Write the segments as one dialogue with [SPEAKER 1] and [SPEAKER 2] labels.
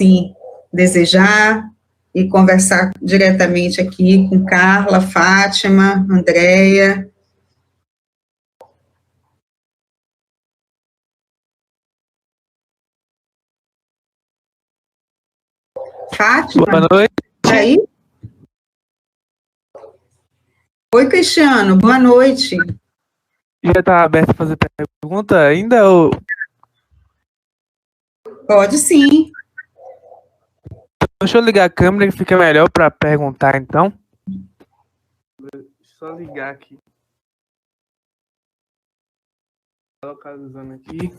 [SPEAKER 1] sim, desejar e conversar diretamente aqui com Carla, Fátima, Andréia. Fátima?
[SPEAKER 2] Boa noite.
[SPEAKER 1] Tá aí? Oi, Cristiano, boa noite.
[SPEAKER 2] Já está aberto a fazer pergunta ainda? Ou...
[SPEAKER 1] Pode sim.
[SPEAKER 2] Deixa eu ligar a câmera que fica melhor para perguntar, então. Só ligar aqui. Localizando aqui.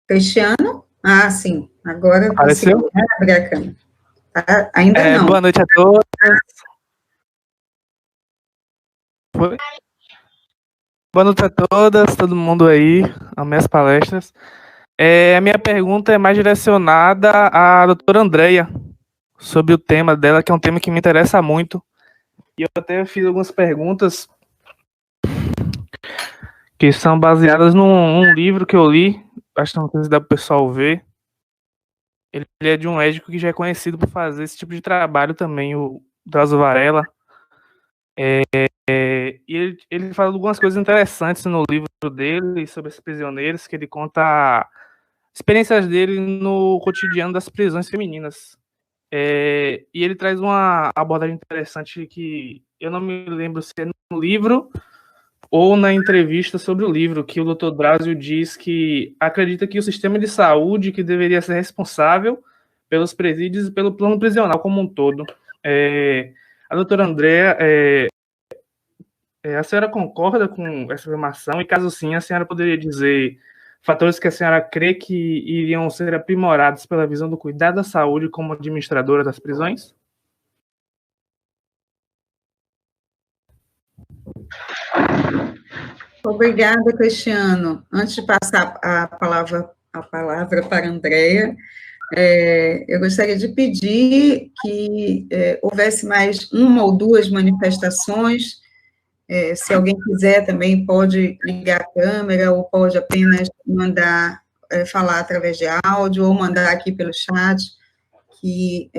[SPEAKER 1] Cristiano? Ah, sim, agora
[SPEAKER 2] Apareceu?
[SPEAKER 1] consegui abrir a câmera. Ainda não.
[SPEAKER 2] Boa noite a todos. Foi? Boa noite a todas, todo mundo aí, as minhas palestras. A minha pergunta é mais direcionada à doutora Andréia, sobre o tema dela, que é um tema que me interessa muito. E eu até fiz algumas perguntas que são baseadas num livro que eu li, acho que não sei se dá para o pessoal ver. Ele é de um médico que já é conhecido por fazer esse tipo de trabalho também, o Drauzio Varela. E ele fala algumas coisas interessantes no livro dele sobre esses prisioneiros, que ele conta experiências dele no cotidiano das prisões femininas. E ele traz uma abordagem interessante que eu não me lembro se é no livro ou na entrevista sobre o livro, que o Dr. Drauzio diz que acredita que o sistema de saúde que deveria ser responsável pelos presídios e pelo plano prisional como um todo. A doutora Andréa, a senhora concorda com essa afirmação? E caso sim, a senhora poderia dizer fatores que a senhora crê que iriam ser aprimorados pela visão do cuidado da saúde como administradora das prisões?
[SPEAKER 1] Obrigada, Cristiano. Antes de passar a palavra para a Andréia, eu gostaria de pedir que houvesse mais uma ou duas manifestações. Se alguém quiser também pode ligar a câmera ou pode apenas mandar falar através de áudio ou mandar aqui pelo chat, que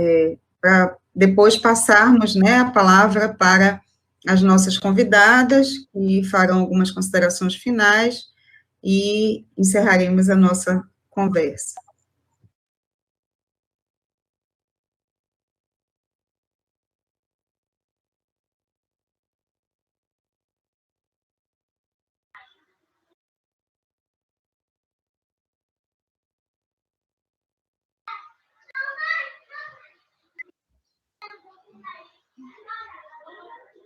[SPEAKER 1] para depois passarmos, né, a palavra para as nossas convidadas, que farão algumas considerações finais e encerraremos a nossa conversa.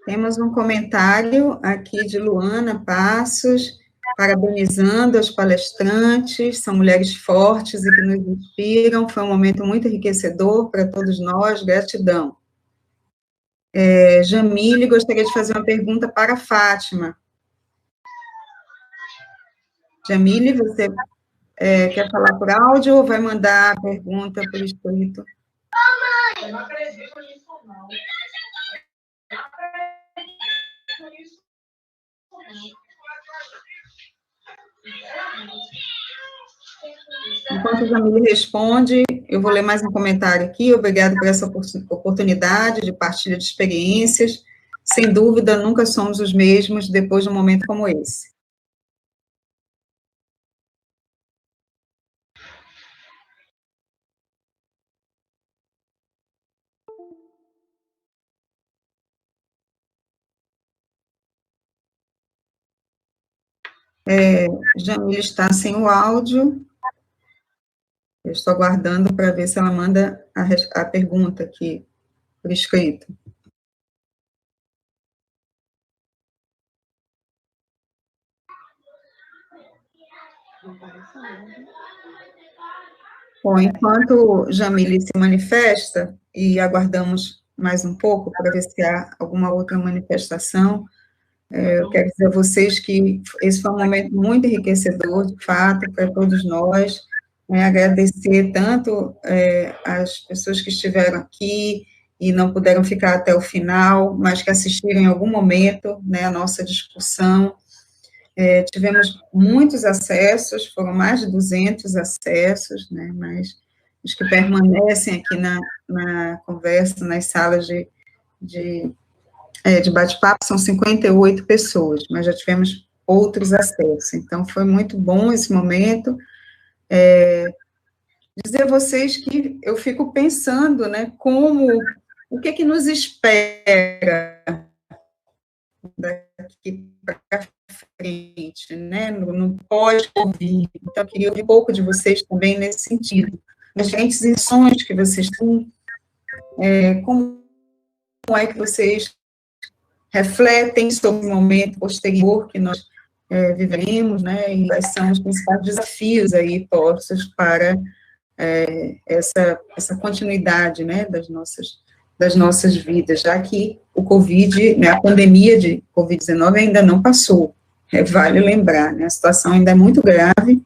[SPEAKER 1] Temos um comentário aqui de Luana Passos, parabenizando as palestrantes, são mulheres fortes e que nos inspiram, foi um momento muito enriquecedor para todos nós, gratidão. Jamile, gostaria de fazer uma pergunta para a Fátima. Jamile, você quer falar por áudio ou vai mandar a pergunta por escrito?
[SPEAKER 3] Eu não acredito nisso, não.
[SPEAKER 1] Enquanto a Jamile responde, eu vou ler mais um comentário aqui. Obrigada por essa oportunidade de partilha de experiências. Sem dúvida, nunca somos os mesmos depois de um momento como esse. Jamile está sem o áudio. Eu estou aguardando para ver se ela manda a pergunta aqui por escrito. Bom, enquanto Jamile se manifesta, e aguardamos mais um pouco para ver se há alguma outra manifestação, eu quero dizer a vocês que esse foi um momento muito enriquecedor, de fato, para todos nós, agradecer tanto as pessoas que estiveram aqui e não puderam ficar até o final, mas que assistiram em algum momento, a nossa discussão. Tivemos muitos acessos, foram mais de 200 acessos, mas os que permanecem aqui na conversa, nas salas de bate-papo, são 58 pessoas, mas já tivemos outros acessos. Então, foi muito bom esse momento. Dizer a vocês que eu fico pensando, o que nos espera daqui para frente, no pós-Covid. Então, eu queria ouvir um pouco de vocês também nesse sentido. As diferentes lições que vocês têm, como é que vocês refletem sobre o momento posterior que nós viveremos, e quais são os principais desafios aí postos para essa continuidade, das nossas vidas, já que o Covid, a pandemia de Covid-19 ainda não passou, vale lembrar, a situação ainda é muito grave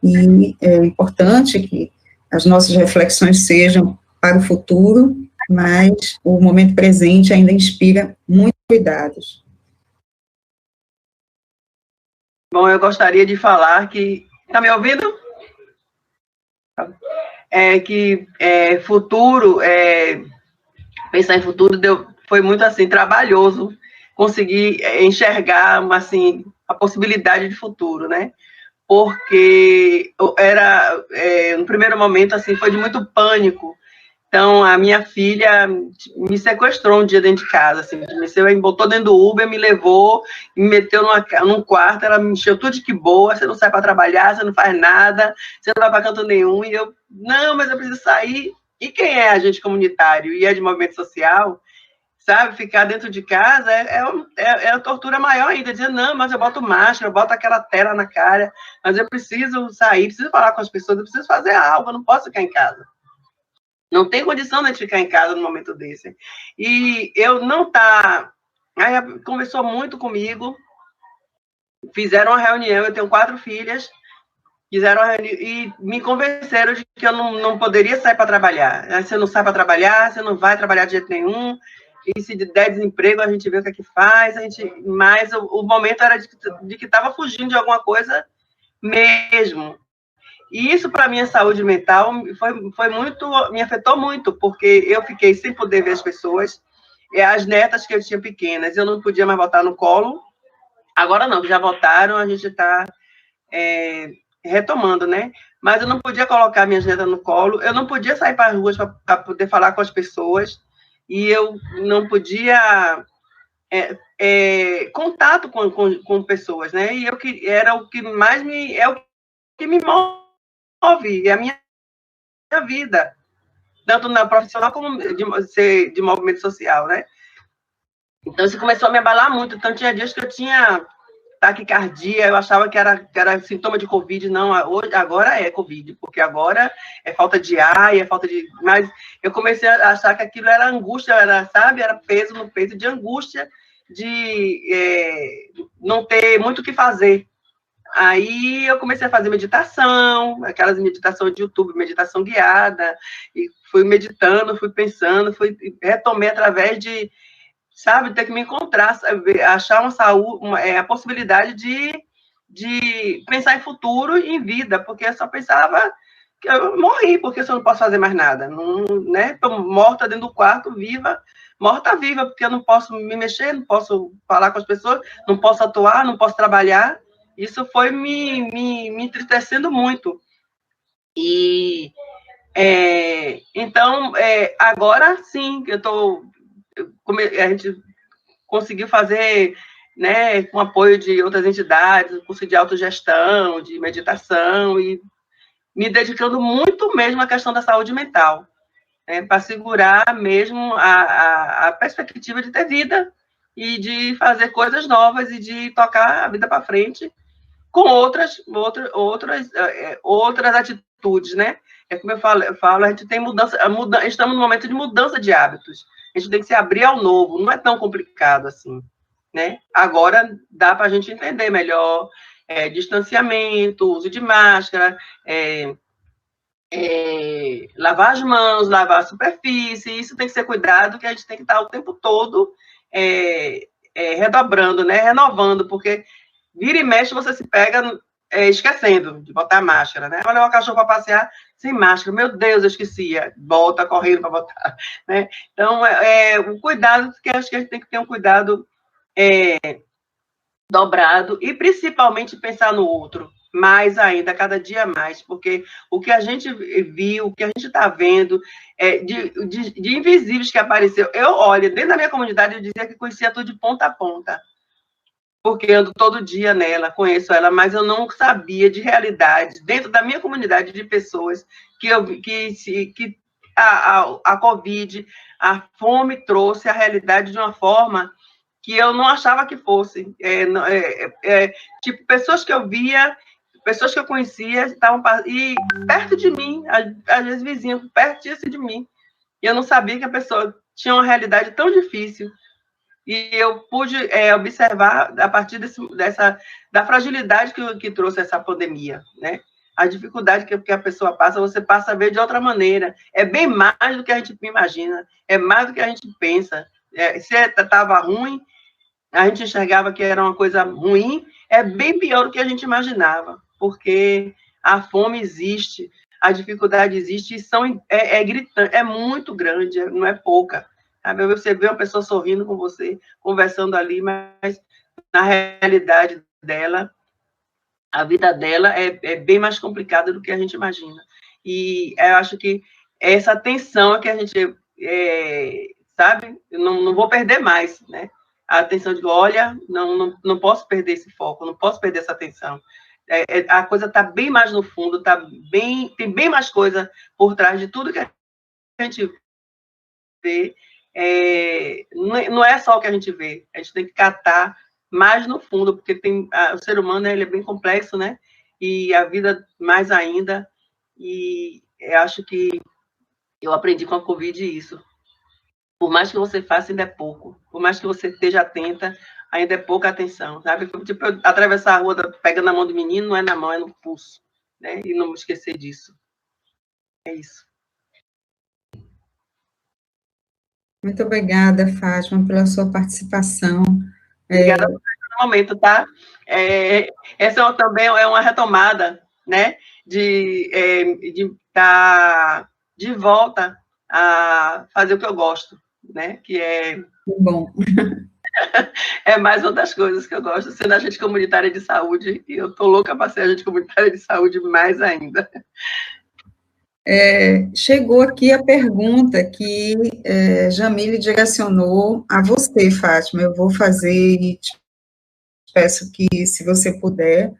[SPEAKER 1] e é importante que as nossas reflexões sejam para o futuro, mas o momento presente ainda inspira muitos cuidados.
[SPEAKER 4] Bom, eu gostaria de falar que... Está me ouvindo? Futuro, pensar em futuro foi muito, assim, trabalhoso conseguir enxergar, assim, a possibilidade de futuro, Porque no primeiro momento, assim, foi de muito pânico. Então, a minha filha me sequestrou um dia dentro de casa, assim, me botou dentro do Uber, me levou, me meteu num quarto, ela me encheu tudo de que boa, você não sai para trabalhar, você não faz nada, você não vai para canto nenhum, e eu, não, mas eu preciso sair. E quem é agente comunitário e é de movimento social, sabe, ficar dentro de casa é a tortura maior ainda, dizer, não, mas eu boto máscara, eu boto aquela tela na cara, mas eu preciso sair, preciso falar com as pessoas, eu preciso fazer algo, eu não posso ficar em casa. Não tem condição de ficar em casa no momento desse. E eu não tá... Aí conversou muito comigo, fizeram uma reunião, eu tenho 4 filhas, fizeram uma reunião e me convenceram de que eu não poderia sair para trabalhar. Você não sai para trabalhar, você não vai trabalhar de jeito nenhum, e se der desemprego, a gente vê o que é que faz, mas o momento era de que estava fugindo de alguma coisa mesmo. E isso, para minha saúde mental, me afetou muito, porque eu fiquei sem poder ver as pessoas, as netas que eu tinha pequenas, eu não podia mais botar no colo. Agora não, que já voltaram, a gente está retomando, Mas eu não podia colocar minhas netas no colo, eu não podia sair para as ruas para poder falar com as pessoas, e eu não podia contato com pessoas, E era o que mais me move, é a minha vida, tanto na profissional como de movimento social, Então, isso começou a me abalar muito. Então, tinha dias que eu tinha taquicardia, eu achava que era sintoma de Covid, não, agora é Covid, porque agora é falta de ar, mas eu comecei a achar que aquilo era angústia, era peso no peito de angústia, de não ter muito o que fazer. Aí eu comecei a fazer meditação, aquelas meditações de YouTube, meditação guiada, e fui meditando, fui pensando, retomei através de, ter que me encontrar, achar a possibilidade de pensar em futuro e em vida, porque eu só pensava que eu morri, porque eu não posso fazer mais nada, estou morta dentro do quarto, morta viva, porque eu não posso me mexer, não posso falar com as pessoas, não posso atuar, não posso trabalhar. Isso foi me entristecendo muito. E, então, agora sim, a gente conseguiu fazer, com apoio de outras entidades, curso de autogestão, de meditação, e me dedicando muito mesmo à questão da saúde mental, para segurar mesmo a perspectiva de ter vida e de fazer coisas novas e de tocar a vida para frente, com outras atitudes, É como eu falo, a gente tem estamos num momento de mudança de hábitos. A gente tem que se abrir ao novo, não é tão complicado assim, né? Agora dá para a gente entender melhor distanciamento, uso de máscara, lavar as mãos, lavar a superfície, isso tem que ser cuidado, que a gente tem que estar o tempo todo redobrando, né? Renovando, porque vira e mexe você se pega esquecendo de botar máscara, né? Vai levar o cachorro para passear sem máscara, meu Deus, eu esquecia, volta correndo para botar, né? Então, o cuidado, que acho que a gente tem que ter um cuidado dobrado e principalmente pensar no outro, mais ainda, cada dia mais, porque o que a gente viu, o que a gente está vendo, de invisíveis que apareceu, olha, dentro da minha comunidade eu dizia que conhecia tudo de ponta a ponta, porque ando todo dia nela, conheço ela, mas eu não sabia de realidade, dentro da minha comunidade de pessoas, que a Covid, a fome trouxe a realidade de uma forma que eu não achava que fosse. Tipo, pessoas que eu via, pessoas que eu conhecia, estavam e perto de mim, às vezes vizinhos, perto de mim, e eu não sabia que a pessoa tinha uma realidade tão difícil. E eu pude observar, a partir da fragilidade que trouxe essa pandemia, né? A dificuldade que a pessoa passa, você passa a ver de outra maneira. É bem mais do que a gente imagina, é mais do que a gente pensa. Se estava ruim, a gente enxergava que era uma coisa ruim, é bem pior do que a gente imaginava, porque a fome existe, a dificuldade existe, e gritante, é muito grande, não é pouca. Sabe? Você vê uma pessoa sorrindo com você, conversando ali, mas na realidade dela, a vida dela é bem mais complicada do que a gente imagina. E eu acho que essa tensão é que a gente, sabe, eu não vou perder mais, né? A atenção de, olha, não posso perder esse foco, não posso perder essa atenção. A coisa está bem mais no fundo, tem bem mais coisa por trás de tudo que a gente vê. Não é só o que a gente vê, a gente tem que catar mais no fundo, porque o ser humano ele é bem complexo, né? E a vida mais ainda. E eu acho que eu aprendi com a Covid isso. Por mais que você faça, ainda é pouco. Por mais que você esteja atenta, ainda é pouca atenção, sabe? Tipo, atravessar a rua pegando na mão do menino, não é na mão, é no pulso, né? E não me esquecer disso. É isso.
[SPEAKER 1] Muito obrigada, Fátima, pela sua participação.
[SPEAKER 4] Obrigada por esse momento, tá? Essa também é uma retomada, né? De estar de volta a fazer o que eu gosto, né? Que é...
[SPEAKER 1] Bom.
[SPEAKER 4] É mais uma das coisas que eu gosto, sendo agente comunitária de saúde, e eu estou louca para ser agente comunitária de saúde mais ainda.
[SPEAKER 1] Chegou aqui a pergunta que Jamile direcionou a você, Fátima. Eu vou fazer e te peço que, se você puder,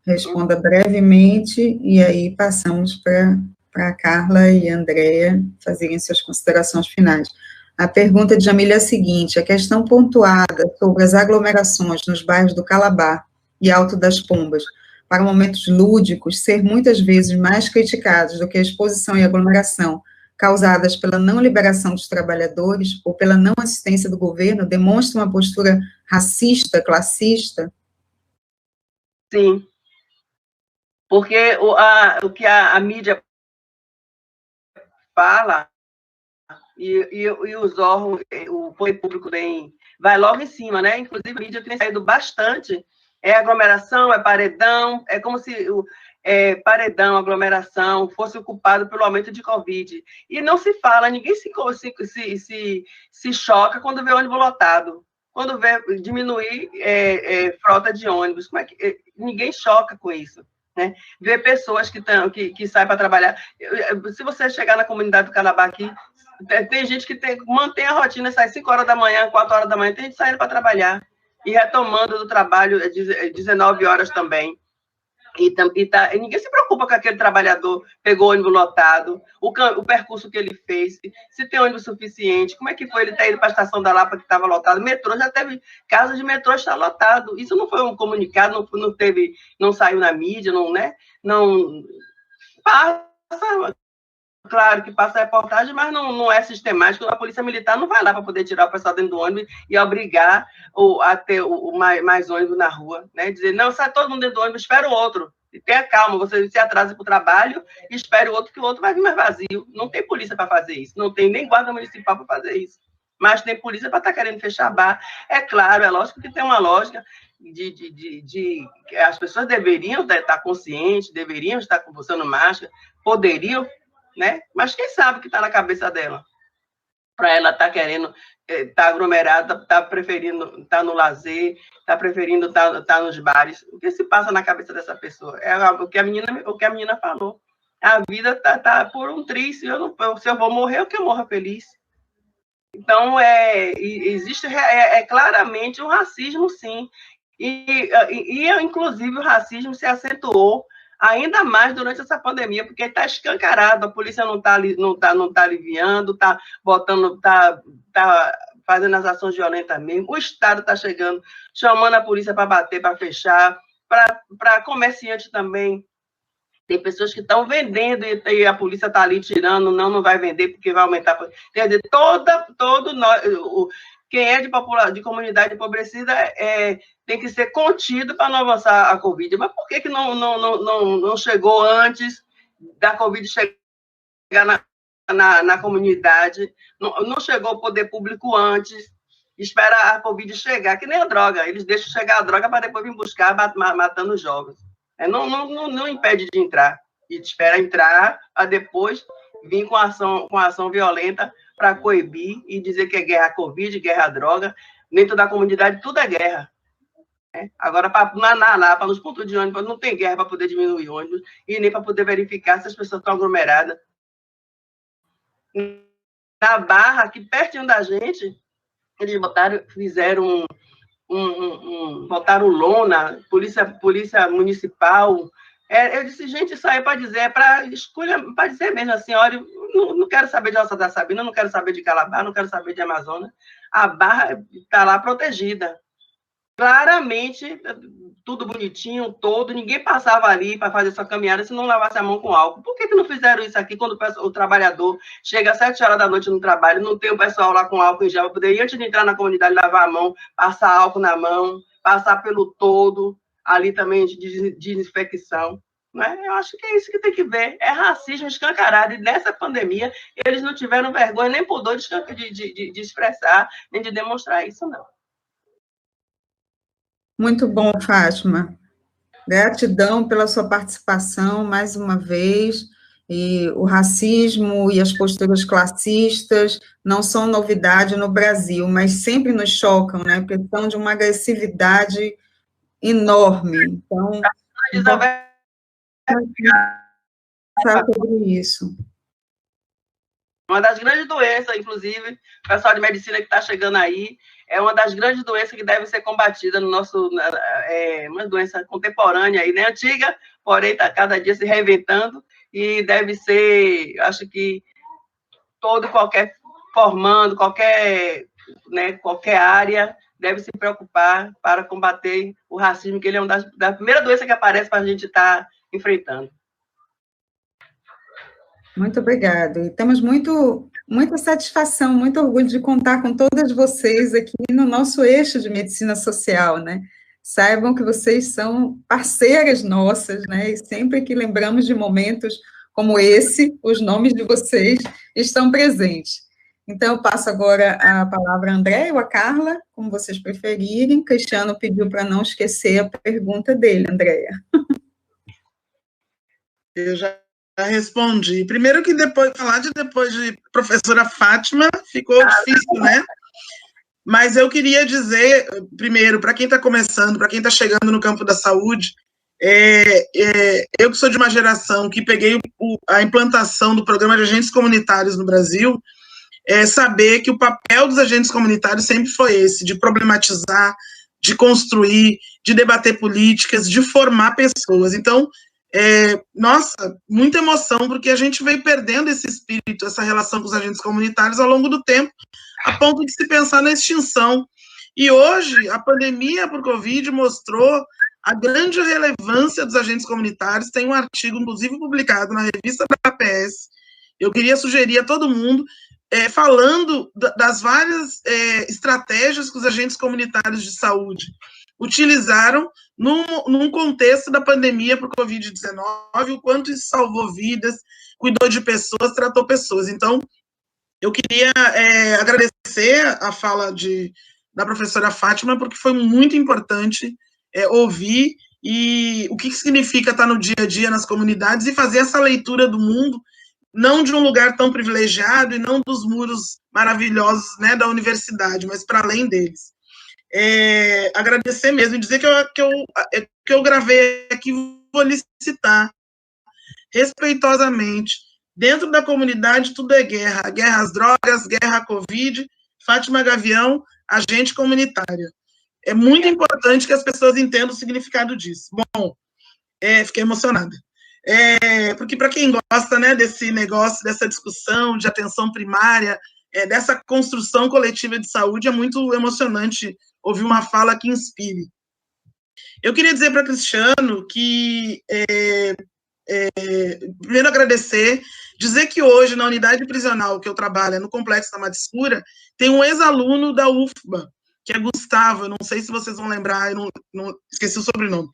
[SPEAKER 1] responda brevemente, e aí passamos para Carla e Andréia fazerem suas considerações finais. A pergunta de Jamile é a seguinte: a questão pontuada sobre as aglomerações nos bairros do Calabar e Alto das Pombas para momentos lúdicos ser muitas vezes mais criticados do que a exposição e aglomeração causadas pela não liberação dos trabalhadores ou pela não assistência do governo demonstra uma postura racista, classista?
[SPEAKER 4] Sim. Porque o que a mídia fala e os órgãos, o poder público vai logo em cima, né? Inclusive, a mídia tem saído bastante. Aglomeração, paredão, é como se paredão, aglomeração, fosse o culpado pelo aumento de Covid. E não se fala, ninguém se choca quando vê ônibus lotado, quando vê diminuir frota de ônibus. Como é que ninguém choca com isso? Né? Ver pessoas que saem para trabalhar. Se você chegar na comunidade do Calabar aqui, tem gente que mantém a rotina, sai 5 horas da manhã, 4 horas da manhã, tem gente saindo para trabalhar e retomando do trabalho 19 horas também. E ninguém se preocupa com aquele trabalhador pegou o ônibus lotado, o percurso que ele fez, se tem ônibus suficiente, como é que foi ele ter ido para a estação da Lapa que estava lotado, metrô, já teve casos de metrô estar lotado, isso não foi um comunicado, não saiu na mídia, não, né? Não passa, claro que passa a reportagem, mas não é sistemático. A polícia militar não vai lá para poder tirar o pessoal dentro do ônibus e obrigar a ter mais ônibus na rua, né? Dizer, não, sai todo mundo dentro do ônibus, espera o outro. E tenha calma, você se atrasa para o trabalho e espere o outro, que o outro vai vir mais vazio. Não tem polícia para fazer isso, não tem nem guarda municipal para fazer isso. Mas tem polícia para estar querendo fechar bar. É claro, é lógico que tem uma lógica de as pessoas deveriam estar conscientes, deveriam estar usando máscara, poderiam, né? Mas quem sabe o que está na cabeça dela? Para ela estar querendo estar aglomerada, estar preferindo estar no lazer, estar preferindo estar nos bares. O que se passa na cabeça dessa pessoa? É o que a menina falou. A vida tá por um triz. Se eu vou morrer, que eu morra feliz. Então, existe claramente um racismo, sim. E, inclusive, o racismo se acentuou ainda mais durante essa pandemia, porque está escancarado, a polícia não tá aliviando, está fazendo as ações violentas mesmo, o Estado está chegando, chamando a polícia para bater, para fechar, para comerciante também. Tem pessoas que estão vendendo e a polícia está ali tirando, não vai vender porque vai aumentar. Quer dizer, quem é de comunidade empobrecida tem que ser contido para não avançar a Covid. Mas por que não chegou antes da Covid chegar na comunidade? Não chegou o poder público antes? Espera a Covid chegar, que nem a droga. Eles deixam chegar a droga para depois vir buscar, matando os jovens. Não impede de entrar. E espera entrar para depois vir com ação violenta para coibir e dizer que é guerra à Covid, guerra à droga. Dentro da comunidade, tudo é guerra. Agora, para nos pontos de ônibus, não tem guerra para poder diminuir ônibus e nem para poder verificar se as pessoas estão aglomeradas. Na Barra, aqui pertinho da gente, eles fizeram botaram lona, polícia municipal. Eu disse, gente, isso aí é para dizer, para dizer mesmo assim, olha, não quero saber de Alça da Sabina, não quero saber de Calabar, não quero saber de Amazonas. A Barra está lá protegida. Claramente, tudo bonitinho, ninguém passava ali para fazer sua caminhada se não lavasse a mão com álcool. Por que não fizeram isso aqui quando o trabalhador chega às 7 horas da noite no trabalho, não tem o pessoal lá com álcool em gel para poder ir antes de entrar na comunidade, lavar a mão, passar álcool na mão, passar pelo todo, ali também de desinfecção. Né? Eu acho que é isso que tem que ver. É racismo escancarado. E nessa pandemia, eles não tiveram vergonha nem pudor de expressar, nem de demonstrar isso, não.
[SPEAKER 1] Muito bom, Fátima. Gratidão pela sua participação, mais uma vez. E o racismo e as posturas classistas não são novidade no Brasil, mas sempre nos chocam, né? Porque são de uma agressividade enorme. Então, falar sobre isso.
[SPEAKER 4] Uma das grandes doenças, inclusive, o pessoal de medicina que está chegando aí, é uma das grandes doenças que deve ser combatida no nosso... uma doença contemporânea aí, né? Antiga, porém está cada dia se reinventando e deve ser, acho que qualquer área deve se preocupar para combater o racismo, que ele é uma da primeira doença que aparece para a gente estar enfrentando.
[SPEAKER 1] Muito obrigada. E temos muita satisfação, muito orgulho de contar com todas vocês aqui no nosso eixo de medicina social, né? Saibam que vocês são parceiras nossas, né? E sempre que lembramos de momentos como esse, os nomes de vocês estão presentes. Então, eu passo agora a palavra a André ou a Carla, como vocês preferirem. Cristiano pediu para não esquecer a pergunta dele, Andréia.
[SPEAKER 5] Eu já respondi. Primeiro que depois de professora Fátima, ficou difícil, né? Mas eu queria dizer, primeiro, para quem está começando, para quem está chegando no campo da saúde, eu que sou de uma geração que peguei a implantação do programa de agentes comunitários no Brasil, saber que o papel dos agentes comunitários sempre foi esse, de problematizar, de construir, de debater políticas, de formar pessoas. Então, nossa, muita emoção, porque a gente veio perdendo esse espírito, essa relação com os agentes comunitários ao longo do tempo, a ponto de se pensar na extinção. E hoje, a pandemia por Covid mostrou a grande relevância dos agentes comunitários. Tem um artigo, inclusive, publicado na revista da APS, Eu queria sugerir a todo mundo, falando das várias estratégias que os agentes comunitários de saúde utilizaram num contexto da pandemia por Covid-19, o quanto isso salvou vidas, cuidou de pessoas, tratou pessoas. Então, eu queria agradecer a fala da professora Fátima, porque foi muito importante ouvir e o que significa estar no dia a dia nas comunidades e fazer essa leitura do mundo, não de um lugar tão privilegiado e não dos muros maravilhosos, né, da universidade, mas para além deles. Agradecer mesmo e dizer que eu gravei aqui, vou licitar respeitosamente. Dentro da comunidade, tudo é guerra. Guerra às drogas, guerra à Covid. Fátima Gavião, agente comunitária. É muito importante que as pessoas entendam o significado disso. Bom, fiquei emocionada. Porque para quem gosta, né, desse negócio, dessa discussão de atenção primária, dessa construção coletiva de saúde, é muito emocionante ouvir uma fala que inspire. Eu queria dizer para Cristiano que, primeiro agradecer, dizer que hoje, na unidade prisional que eu trabalho, no Complexo da Mata Escura, tem um ex-aluno da UFBA, que é Gustavo, eu não sei se vocês vão lembrar, eu não esqueci o sobrenome,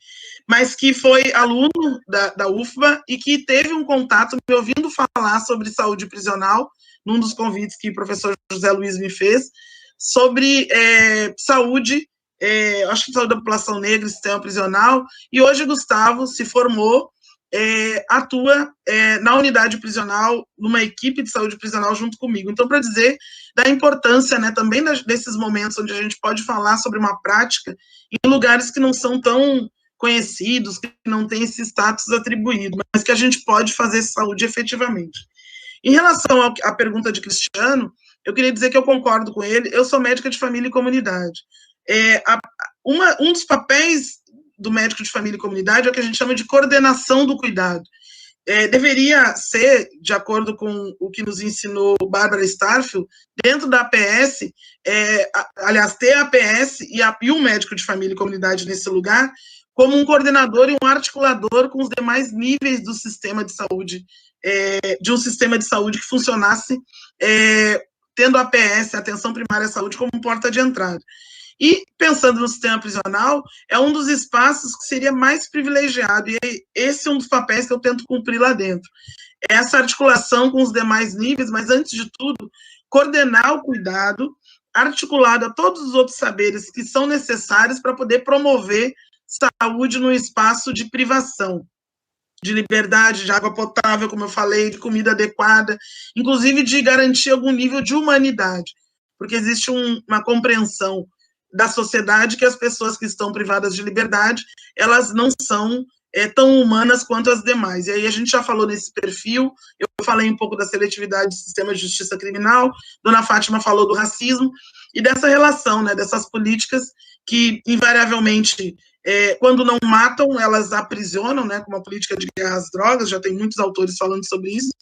[SPEAKER 5] mas que foi aluno da UFBA e que teve um contato, me ouvindo falar sobre saúde prisional, num dos convites que o professor José Luiz me fez, sobre saúde, acho que saúde da população negra, sistema prisional, e hoje Gustavo se formou, atua na unidade prisional, numa equipe de saúde prisional junto comigo. Então, para dizer da importância, né, também desses momentos onde a gente pode falar sobre uma prática em lugares que não são tão conhecidos, que não têm esse status atribuído, mas que a gente pode fazer saúde efetivamente. Em relação à pergunta de Cristiano, eu queria dizer que eu concordo com ele, eu sou médica de família e comunidade. Um dos papéis do médico de família e comunidade é o que a gente chama de coordenação do cuidado. Deveria ser, de acordo com o que nos ensinou Bárbara Starfield, dentro da APS, aliás, ter a APS e um médico de família e comunidade nesse lugar, como um coordenador e um articulador com os demais níveis do sistema de saúde, de um sistema de saúde que funcionasse, tendo a APS, a atenção primária à saúde, como porta de entrada. E, pensando no sistema prisional, é um dos espaços que seria mais privilegiado, e esse é um dos papéis que eu tento cumprir lá dentro. Essa articulação com os demais níveis, mas, antes de tudo, coordenar o cuidado, articulado a todos os outros saberes que são necessários para poder promover saúde no espaço de privação, de liberdade, de água potável, como eu falei, de comida adequada, inclusive de garantir algum nível de humanidade, porque existe uma compreensão da sociedade que as pessoas que estão privadas de liberdade, elas não são tão humanas quanto as demais. E aí a gente já falou nesse perfil, eu falei um pouco da seletividade do sistema de justiça criminal, Dona Fátima falou do racismo, e dessa relação, né, dessas políticas que, invariavelmente, quando não matam, elas aprisionam, né, como a política de guerra às drogas, já tem muitos autores falando sobre isso,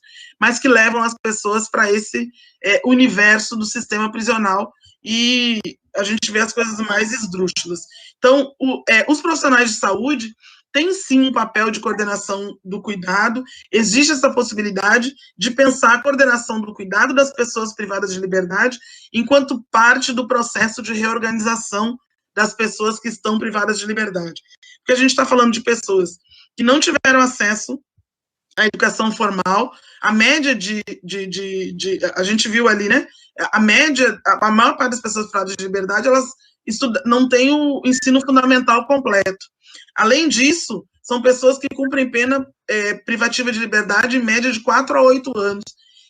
[SPEAKER 5] mas que levam as pessoas para esse universo do sistema prisional, e a gente vê as coisas mais esdrúxulas. Então, os profissionais de saúde têm, sim, um papel de coordenação do cuidado, existe essa possibilidade de pensar a coordenação do cuidado das pessoas privadas de liberdade enquanto parte do processo de reorganização das pessoas que estão privadas de liberdade. Porque a gente está falando de pessoas que não tiveram acesso à educação formal, a média a gente viu ali, né, a maior parte das pessoas privadas de liberdade, elas não têm o ensino fundamental completo. Além disso, são pessoas que cumprem pena privativa de liberdade em média de 4 a 8 anos.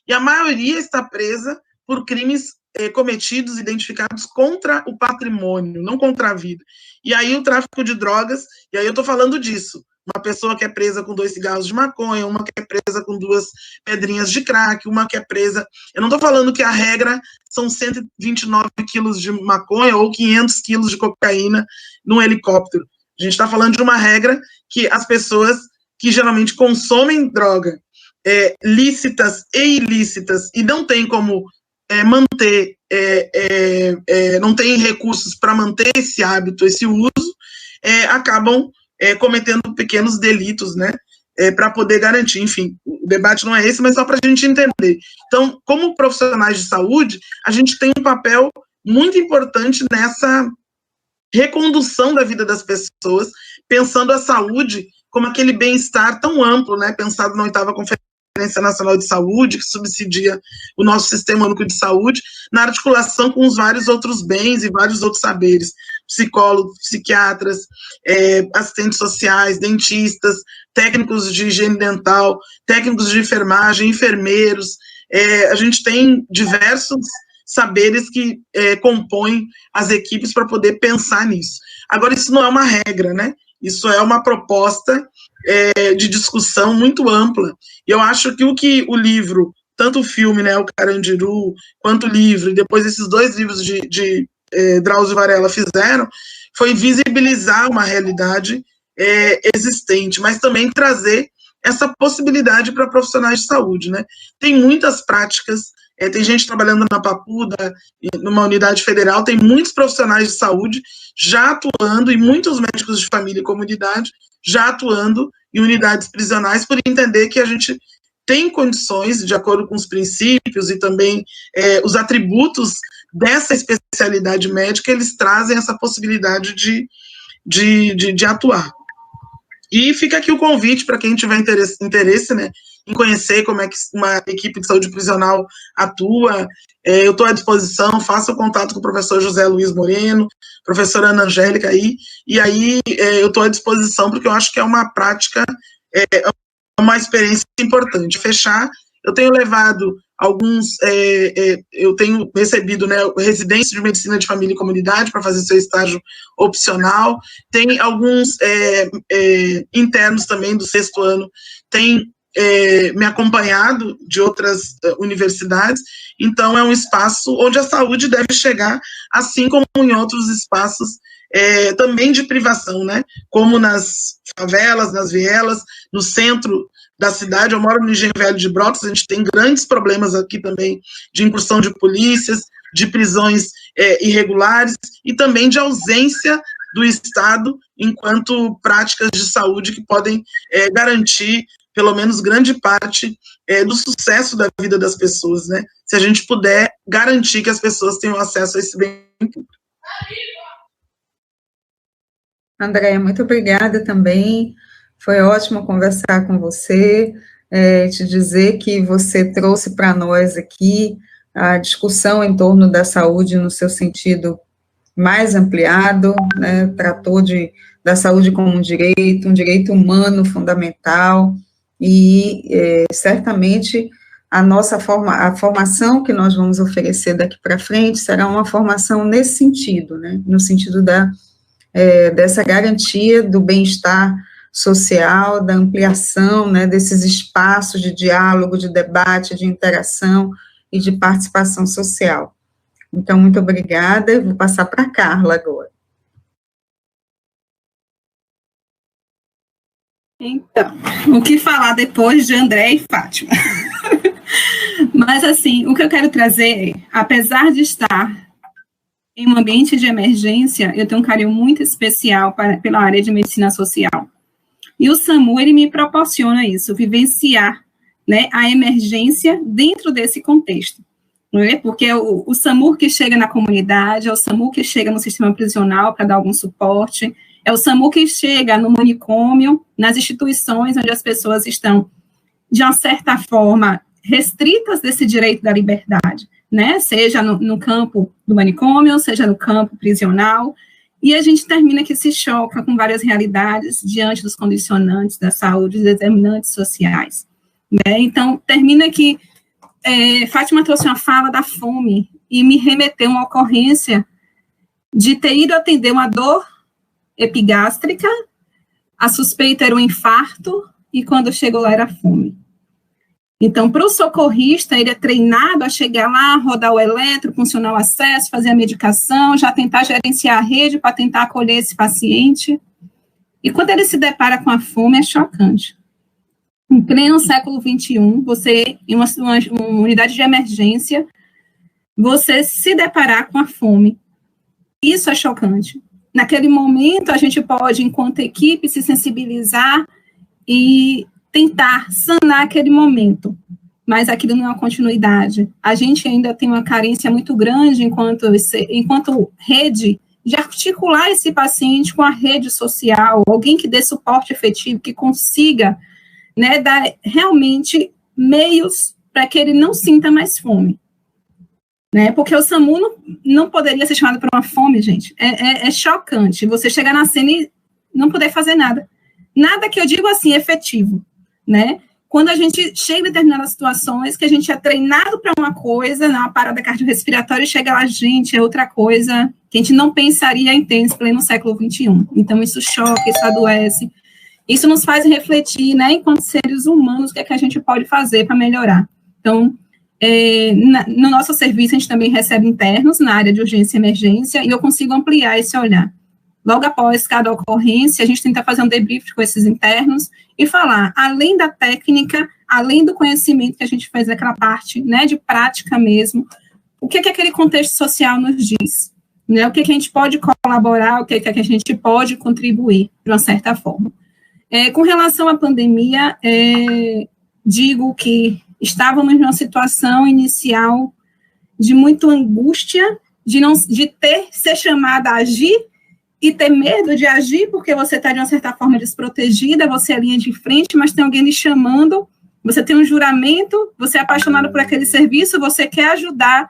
[SPEAKER 5] E a maioria está presa por crimes cometidos, identificados contra o patrimônio, não contra a vida. E aí o tráfico de drogas, e aí eu estou falando disso, uma pessoa que é presa com 2 cigarros de maconha, uma que é presa com 2 pedrinhas de crack, uma que é presa... Eu não estou falando que a regra são 129 quilos de maconha ou 500 quilos de cocaína num helicóptero. A gente está falando de uma regra que as pessoas que geralmente consomem droga, lícitas e ilícitas, e não tem como manter, não tem recursos para manter esse hábito, esse uso, acabam cometendo pequenos delitos, né? para poder garantir. Enfim, o debate não é esse, mas só para a gente entender. Então, como profissionais de saúde, a gente tem um papel muito importante nessa recondução da vida das pessoas, pensando a saúde como aquele bem-estar tão amplo, né, pensado na 8ª Conferência Nacional de Saúde, que subsidia o nosso Sistema Único de Saúde, na articulação com os vários outros bens e vários outros saberes, psicólogos, psiquiatras, assistentes sociais, dentistas, técnicos de higiene dental, técnicos de enfermagem, enfermeiros. A gente tem diversos saberes que compõem as equipes para poder pensar nisso. Agora, isso não é uma regra, né? Isso é uma proposta de discussão muito ampla. E eu acho que o livro, tanto o filme, né, o Carandiru, quanto o livro, e depois esses 2 livros de Drauzio Varela fizeram, foi visibilizar uma realidade existente, mas também trazer essa possibilidade para profissionais de saúde, né? Tem muitas práticas, tem gente trabalhando na Papuda, numa unidade federal, tem muitos profissionais de saúde já atuando, e muitos médicos de família e comunidade já atuando em unidades prisionais, por entender que a gente tem condições, de acordo com os princípios e também os atributos dessa especialidade médica, eles trazem essa possibilidade de atuar. E fica aqui o convite para quem tiver interesse, né, em conhecer como é que uma equipe de saúde prisional atua. Eu estou à disposição, faça o contato com o professor José Luiz Moreno, professora Ana Angélica aí, e aí eu estou à disposição, porque eu acho que é uma prática, uma experiência importante. Fechar, eu tenho levado alguns, eu tenho recebido, né, residência de medicina de família e comunidade para fazer seu estágio opcional, tem alguns internos também do 6º ano, tem me acompanhado de outras universidades, então é um espaço onde a saúde deve chegar, assim como em outros espaços também de privação, né, como nas favelas, nas vielas, no centro da cidade. Eu moro no Engenho Velho de Brotas, a gente tem grandes problemas aqui também de incursão de polícias, de prisões irregulares e também de ausência do Estado enquanto práticas de saúde que podem garantir pelo menos grande parte do sucesso da vida das pessoas, né? Se a gente puder garantir que as pessoas tenham acesso a esse bem público.
[SPEAKER 1] Andréia, muito obrigada também. Foi ótimo conversar com você, te dizer que você trouxe para nós aqui a discussão em torno da saúde no seu sentido mais ampliado, né? Tratou da saúde como um direito humano fundamental, e certamente a formação que nós vamos oferecer daqui para frente será uma formação nesse sentido, né? No sentido dessa garantia do bem-estar social, da ampliação, né, desses espaços de diálogo, de debate, de interação e de participação social. Então, muito obrigada, eu vou passar para a Carla agora.
[SPEAKER 6] Então, o que falar depois de André e Fátima? Mas, assim, o que eu quero trazer, apesar de estar em um ambiente de emergência, eu tenho um carinho muito especial pela área de medicina social. E o SAMU, ele me proporciona isso, vivenciar, né, a emergência dentro desse contexto. Não é? Porque o SAMU que chega na comunidade, é o SAMU que chega no sistema prisional para dar algum suporte, é o SAMU que chega no manicômio, nas instituições onde as pessoas estão, de uma certa forma, restritas desse direito da liberdade, né? Seja no campo do manicômio, seja no campo prisional, e a gente termina que se choca com várias realidades diante dos condicionantes da saúde, dos determinantes sociais, né? Então, termina que Fátima trouxe uma fala da fome e me remeteu a uma ocorrência de ter ido atender uma dor epigástrica, a suspeita era um infarto, e quando chegou lá era fome. Então, para o socorrista, ele é treinado a chegar lá, rodar o eletro, funcionar o acesso, fazer a medicação, já tentar gerenciar a rede para tentar acolher esse paciente. E quando ele se depara com a fome, é chocante. Em pleno século XXI, você, em uma unidade de emergência, você se deparar com a fome. Isso é chocante. Naquele momento, a gente pode, enquanto equipe, se sensibilizar e tentar sanar aquele momento, mas aquilo não é uma continuidade. A gente ainda tem uma carência muito grande enquanto rede, de articular esse paciente com a rede social, alguém que dê suporte efetivo, que consiga, né, dar realmente meios para que ele não sinta mais fome. Né, porque o SAMU não poderia ser chamado por uma fome, gente. É chocante você chegar na cena e não poder fazer nada. Nada que eu digo assim, efetivo, né? Quando a gente chega em determinadas situações que a gente é treinado para uma coisa, na parada cardiorrespiratória, e chega lá, gente, é outra coisa que a gente não pensaria em ter em pleno século XXI. Então, isso choca, isso adoece. Isso nos faz refletir, né, enquanto seres humanos, o que é que a gente pode fazer para melhorar. Então, no nosso serviço, a gente também recebe internos na área de urgência e emergência, e eu consigo ampliar esse olhar. Logo após cada ocorrência, a gente tenta fazer um debrief com esses internos e falar, além da técnica, além do conhecimento que a gente faz daquela parte, né, de prática mesmo, o que aquele contexto social nos diz, né, o que a gente pode colaborar, o que a gente pode contribuir, de uma certa forma. Com relação à pandemia, digo que estávamos numa situação inicial de muita angústia, de ser chamada a agir, e ter medo de agir, porque você está, de uma certa forma, desprotegida, você é a linha de frente, mas tem alguém lhe chamando, você tem um juramento, você é apaixonado por aquele serviço, você quer ajudar,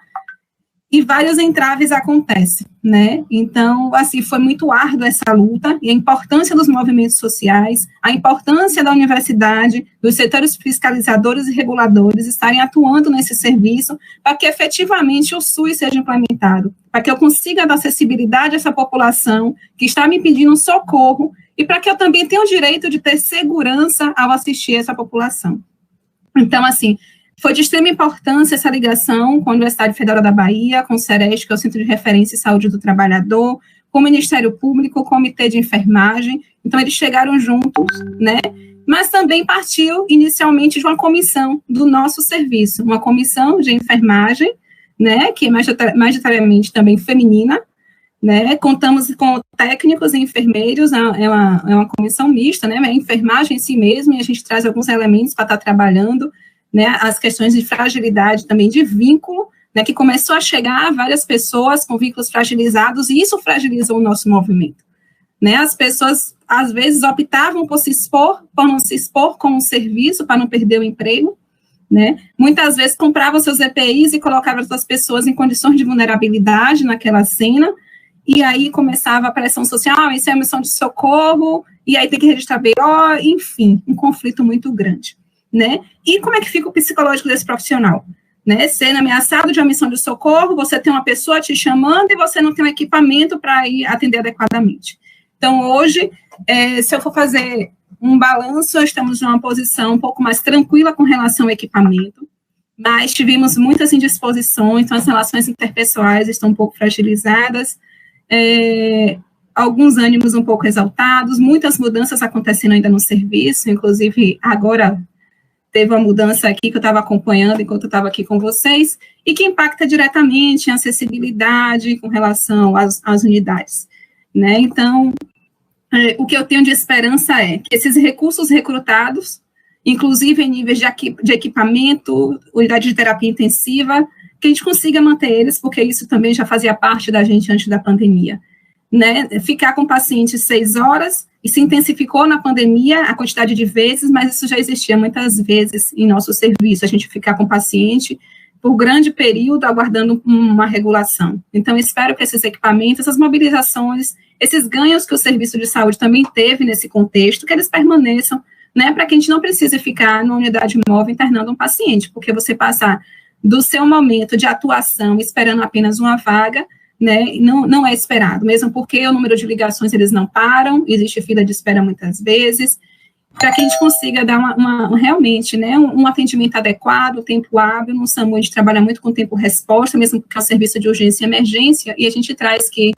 [SPEAKER 6] e vários entraves acontecem, né? Então, assim, foi muito árdua essa luta, e a importância dos movimentos sociais, a importância da universidade, dos setores fiscalizadores e reguladores estarem atuando nesse serviço, para que efetivamente o SUS seja implementado, para que eu consiga dar acessibilidade a essa população que está me pedindo socorro, e para que eu também tenha o direito de ter segurança ao assistir essa população. Então, assim, foi de extrema importância essa ligação com a Universidade Federal da Bahia, com o CEREST, que é o Centro de Referência e Saúde do Trabalhador, com o Ministério Público, o Comitê de Enfermagem. Então, eles chegaram juntos, né? Mas também partiu, inicialmente, de uma comissão do nosso serviço, uma comissão de enfermagem, né, que é majoritariamente também feminina, né? Contamos com técnicos e enfermeiros, é uma comissão mista, né? É enfermagem em si mesmo, e a gente traz alguns elementos para estar trabalhando, né, as questões de fragilidade, também de vínculo, né, que começou a chegar a várias pessoas com vínculos fragilizados, e isso fragilizou o nosso movimento. Né, as pessoas, às vezes, optavam por não se expor com o serviço, para não perder o emprego, né, muitas vezes compravam seus EPIs e colocavam essas pessoas em condições de vulnerabilidade naquela cena, e aí começava a pressão social, isso é a missão de socorro, e aí tem que registrar BO, enfim, um conflito muito grande. Né? E como é que fica o psicológico desse profissional? Né? Sendo ameaçado de uma missão de socorro, você tem uma pessoa te chamando e você não tem um equipamento para ir atender adequadamente. Então, hoje, se eu for fazer um balanço, estamos numa posição um pouco mais tranquila com relação ao equipamento, mas tivemos muitas indisposições, então as relações interpessoais estão um pouco fragilizadas, alguns ânimos um pouco exaltados, muitas mudanças acontecendo ainda no serviço, inclusive agora teve uma mudança aqui que eu estava acompanhando enquanto eu estava aqui com vocês, e que impacta diretamente a acessibilidade com relação às unidades, né? Então, o que eu tenho de esperança é que esses recursos recrutados, inclusive em níveis de equipamento, unidade de terapia intensiva, que a gente consiga manter eles, porque isso também já fazia parte da gente antes da pandemia, né? Ficar com o paciente 6 horas, e se intensificou na pandemia a quantidade de vezes, mas isso já existia muitas vezes em nosso serviço, a gente ficar com o paciente por grande período aguardando uma regulação. Então, espero que esses equipamentos, essas mobilizações, esses ganhos que o serviço de saúde também teve nesse contexto, que eles permaneçam, né, para que a gente não precise ficar numa unidade móvel internando um paciente, porque você passar do seu momento de atuação esperando apenas uma vaga, né, não é esperado, mesmo porque o número de ligações eles não param, existe fila de espera muitas vezes, para que a gente consiga dar realmente, né, um atendimento adequado, tempo hábil. No SAMU a gente trabalha muito com tempo-resposta, mesmo porque é um serviço de urgência e emergência, e a gente traz que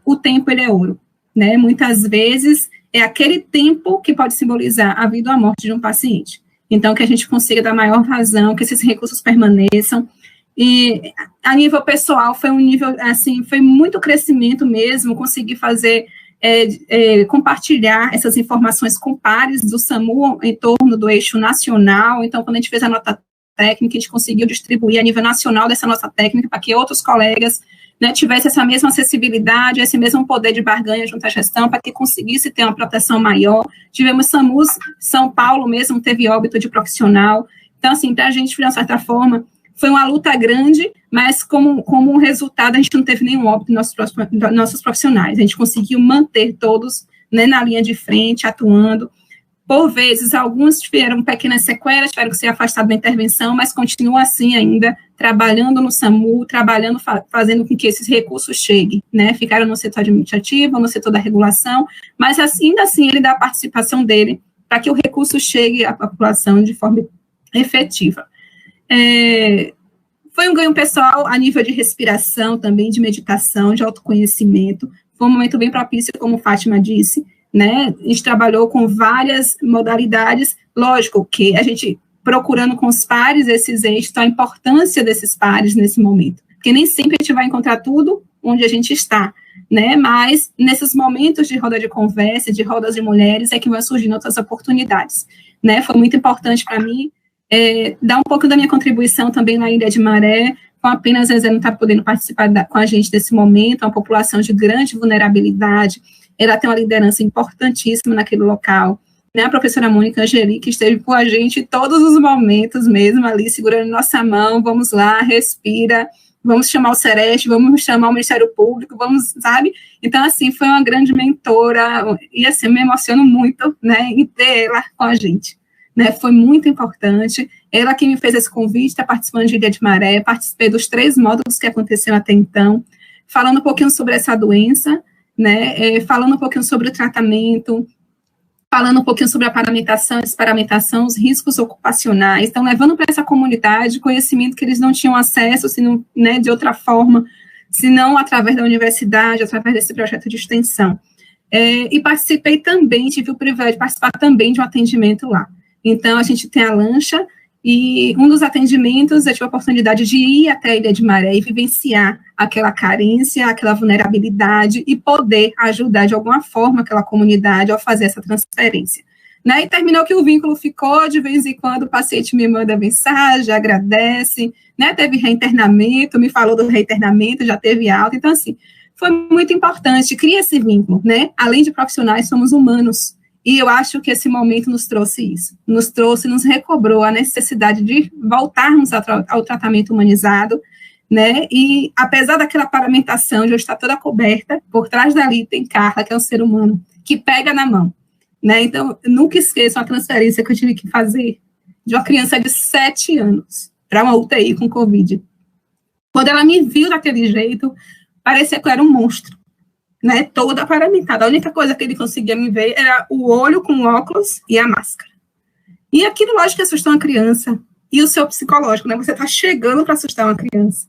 [SPEAKER 6] o tempo ele é ouro, né, muitas vezes é aquele tempo que pode simbolizar a vida ou a morte de um paciente. Então, que a gente consiga dar maior razão, que esses recursos permaneçam. E a nível pessoal foi um nível, assim, foi muito crescimento mesmo, consegui fazer compartilhar essas informações com pares do SAMU em torno do eixo nacional. Então, quando a gente fez a nota técnica, a gente conseguiu distribuir a nível nacional dessa nossa técnica para que outros colegas, né, tivessem essa mesma acessibilidade, esse mesmo poder de barganha junto à gestão, para que conseguisse ter uma proteção maior. Tivemos SAMUs, São Paulo mesmo teve óbito de profissional. Então, assim, para a gente, de uma certa forma, foi uma luta grande, mas como resultado, a gente não teve nenhum óbito nos nossos profissionais. A gente conseguiu manter todos, né, na linha de frente, atuando. Por vezes, alguns tiveram pequenas sequelas, tiveram que ser afastados da intervenção, mas continuam assim ainda, trabalhando no SAMU, trabalhando, fazendo com que esses recursos cheguem, né? Ficaram no setor administrativo, no setor da regulação, mas ainda assim ele dá a participação dele para que o recurso chegue à população de forma efetiva. Foi um ganho pessoal a nível de respiração também, de meditação, de autoconhecimento. Foi um momento bem propício, como Fátima disse, né? A gente trabalhou com várias modalidades, lógico que a gente procurando com os pares esses eixos, a importância desses pares nesse momento, porque nem sempre a gente vai encontrar tudo onde a gente está, né? Mas nesses momentos de roda de conversa, de rodas de mulheres, é que vão surgindo outras oportunidades, né? Foi muito importante para mim dar um pouco da minha contribuição também na Ilha de Maré, com apenas a Zé não estar podendo participar com a gente desse momento, uma população de grande vulnerabilidade. Ela tem uma liderança importantíssima naquele local, né? A professora Mônica Angeli, que esteve com a gente em todos os momentos mesmo, ali, segurando nossa mão, vamos lá, respira, vamos chamar o Sereste, vamos chamar o Ministério Público, vamos, sabe? Então, assim, foi uma grande mentora, e assim, me emociono muito, né, em ter ela com a gente, né? Foi muito importante. Ela que me fez esse convite, está participando de Ilha de Maré, participei dos 3 módulos que aconteceram até então, falando um pouquinho sobre essa doença, né, falando um pouquinho sobre o tratamento, falando um pouquinho sobre a paramentação, desparamentação, os riscos ocupacionais, então levando para essa comunidade conhecimento que eles não tinham acesso, senão, né, de outra forma, senão através da universidade, através desse projeto de extensão. E participei também, tive o privilégio de participar também de um atendimento lá. Então, a gente tem a lancha, e um dos atendimentos, eu tive a oportunidade de ir até a Ilha de Maré e vivenciar aquela carência, aquela vulnerabilidade e poder ajudar de alguma forma aquela comunidade ao fazer essa transferência. Né? E terminou que o vínculo ficou, de vez em quando o paciente me manda mensagem, agradece, né? Teve reinternamento, me falou do reinternamento, já teve alta, então assim, foi muito importante, cria esse vínculo, né? Além de profissionais, somos humanos. E eu acho que esse momento nos trouxe isso, nos recobrou a necessidade de voltarmos ao tratamento humanizado, né, e apesar daquela paramentação de eu estar toda coberta, por trás dali tem Carla, que é um ser humano, que pega na mão, né, então, eu nunca esqueço uma transferência que eu tive que fazer de uma criança de 7 anos para uma UTI com Covid. Quando ela me viu daquele jeito, parecia que eu era um monstro. Né, toda paramentada. A única coisa que ele conseguia me ver era o olho com o óculos e a máscara. E aquilo, lógico, que assustou uma criança. E o seu psicológico, né? Você está chegando para assustar uma criança.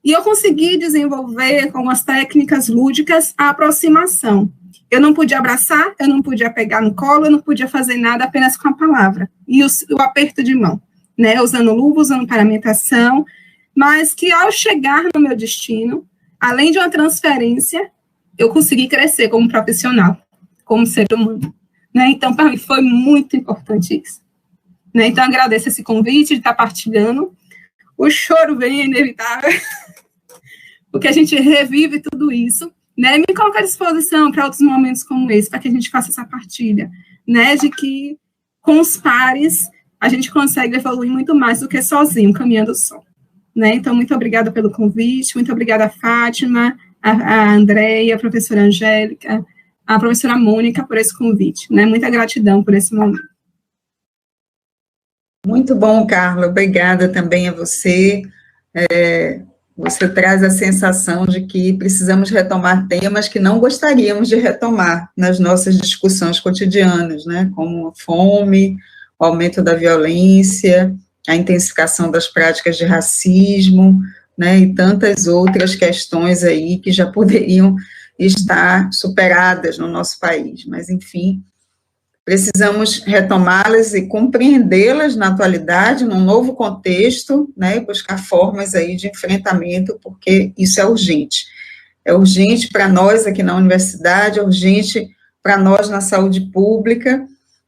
[SPEAKER 6] E eu consegui desenvolver, com umas técnicas lúdicas, a aproximação. Eu não podia abraçar, eu não podia pegar no colo, eu não podia fazer nada apenas com a palavra. E o aperto de mão, né? Usando luva, usando paramentação, mas que ao chegar no meu destino, além de uma transferência, eu consegui crescer como profissional, como ser humano, né? Então, para mim, foi muito importante isso, né? Então, agradeço esse convite de estar partilhando. O choro vem inevitável, porque a gente revive tudo isso, né? E me coloca à disposição para outros momentos como esse, para que a gente faça essa partilha, né? De que, com os pares, a gente consegue evoluir muito mais do que sozinho, caminhando só, né? Então, muito obrigada pelo convite, muito obrigada, Fátima, a Andréia, a professora Angélica, a professora Mônica por esse convite, né? Muita gratidão por esse momento.
[SPEAKER 1] Muito bom, Carla, obrigada também a você. Você traz a sensação de que precisamos retomar temas que não gostaríamos de retomar nas nossas discussões cotidianas, né? Como a fome, o aumento da violência, a intensificação das práticas de racismo, né, e tantas outras questões aí que já poderiam estar superadas no nosso país, mas, enfim, precisamos retomá-las e compreendê-las na atualidade, num novo contexto, né, e buscar formas aí de enfrentamento, porque isso é urgente. é urgente para nós aqui na universidade, é urgente para nós na saúde pública.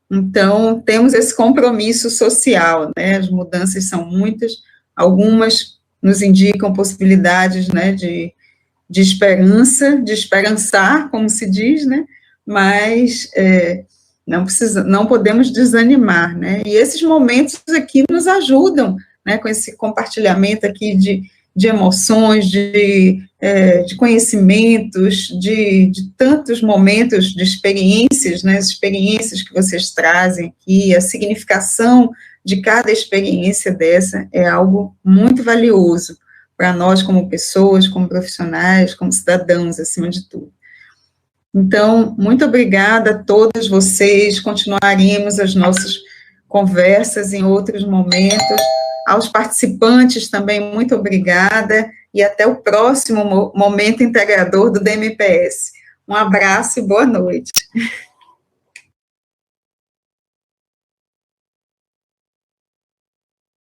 [SPEAKER 1] Então, temos esse compromisso social, né? As mudanças são muitas, algumas nos indicam possibilidades, né, de esperança, de esperançar, como se diz, né? Mas não podemos desanimar, né? E esses momentos aqui nos ajudam, né, com esse compartilhamento aqui de emoções, de conhecimentos, de tantos momentos de experiências, né, as experiências que vocês trazem aqui, a significação de cada experiência dessa é algo muito valioso para nós como pessoas, como profissionais, como cidadãos, acima de tudo. Então, muito obrigada a todos vocês, continuaremos as nossas conversas em outros momentos. Aos participantes também, muito obrigada, e até o próximo momento integrador do DMPS. Um abraço e boa noite.